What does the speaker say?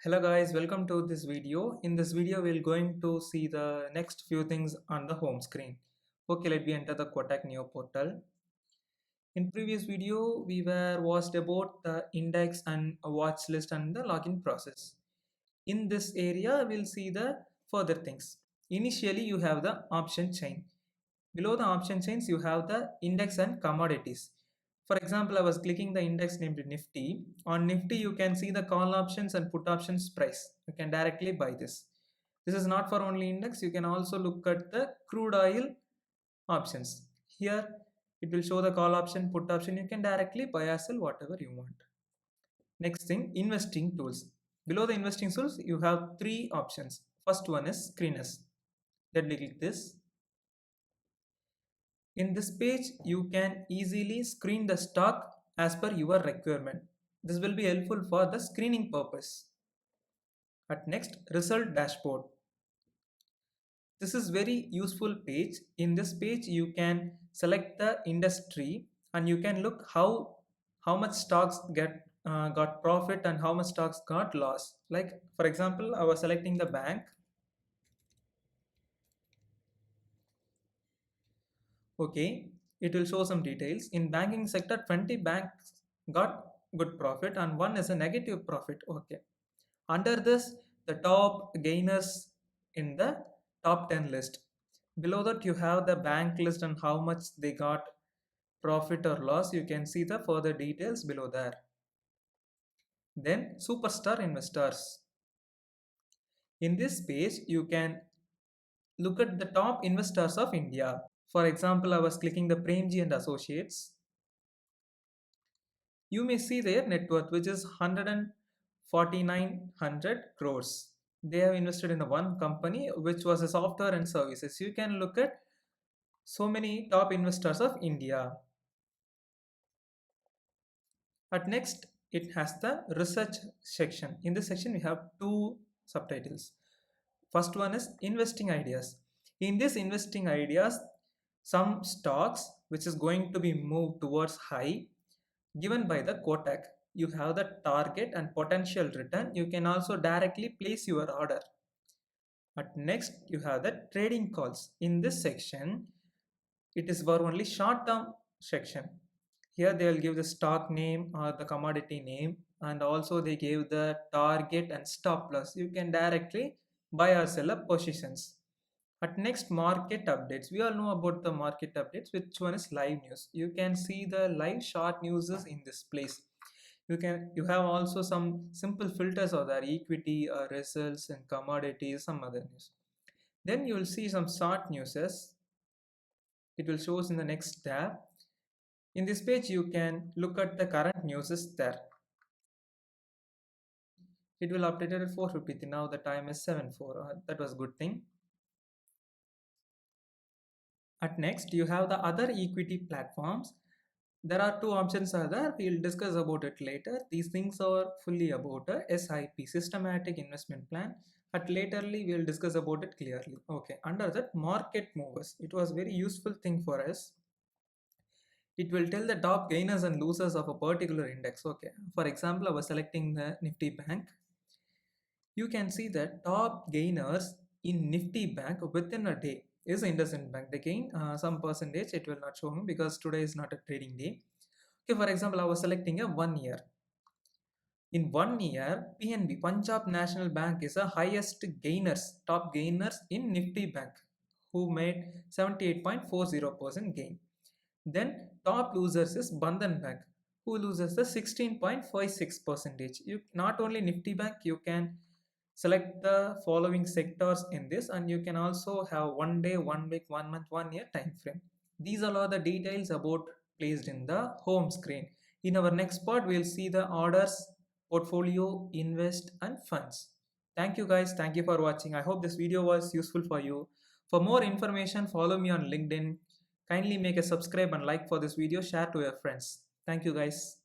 Hello guys, welcome to this video. In this video, we're going to see the next few things on the home screen. Okay, let me enter the Kotak Neo portal. In previous video, we were watched about the index and a watch list and the login process. In this area, we'll see the further things. Initially, you have the option chain. Below the option chains, you have the index and commodities. For example, I was clicking the index named Nifty. On Nifty, you can see the call options and put options price. You can directly buy this. This is not for only index. You can also look at the crude oil options. Here, it will show the call option, put option. You can directly buy or sell whatever you want. Next thing, investing tools. Below the investing tools, you have three options. First one is screeners. Let me click this. In this page, you can easily screen the stock as per your requirement. This will be helpful for the screening purpose. At next, result dashboard. This is very useful page. In this page, you can select the industry and you can look how much stocks got profit and how much stocks got loss. Like for example, I was selecting the bank. Okay, it will show some details. In banking sector, 20 banks got good profit and one is a negative profit. Okay. Under this, the top gainers in the top 10 list. Below that, you have the bank list and how much they got profit or loss. You can see the further details below there. Then superstar investors. In this page, you can look at the top investors of India. For example, I was clicking the Premji and Associates. You may see their net worth, which is 14900 crores. They have invested in a one company, which was a software and services. You can look at so many top investors of India. At next, it has the research section. In this section, we have two subtitles. First one is investing ideas. In this investing ideas, some stocks which is going to be moved towards high given by the Kotak. You have the target and potential return. You can also directly place your order. At next, you have the trading calls. In this section, it is for only short-term section. Here they will give the stock name or the commodity name, and also they give the target and stop loss. You can directly buy or sell up positions. At next, market updates. We all know about the market updates. Which one is live news? You can see the live short news in this place. You have also some simple filters of that equity results and commodities, some other news. Then you will see some short newses. It will show us in the next tab. In this page, you can look at the current newses there. It will update at 4:53. Now the time is 7:04. That was a good thing. At next, you have the other equity platforms. There are two options are there. We'll discuss about it later. These things are fully about a SIP, systematic investment plan. At laterly, we'll discuss about it clearly. Okay. Under that, market movers. It was very useful thing for us. It will tell the top gainers and losers of a particular index. Okay. For example, I was selecting the Nifty Bank. You can see that top gainers in Nifty Bank within a day is IndusInd Bank. They gain some percentage. It will not show me because today is not a trading day. Okay, for example, I was selecting a 1 year. In 1 year, PNB, Punjab National Bank is the highest gainers, top gainers in Nifty Bank, who made 78.40% gain. Then top losers is Bandhan Bank, who loses the 16.56%. You not only Nifty Bank, you can select the following sectors in this, and you can also have 1 day, 1 week, 1 month, 1 year time frame. These are all the details about placed in the home screen. In our next part, we'll see the orders, portfolio, invest, and funds. Thank you guys. Thank you for watching. I hope this video was useful for you. For more information, follow me on LinkedIn. Kindly make a subscribe and like for this video. Share to your friends. Thank you guys.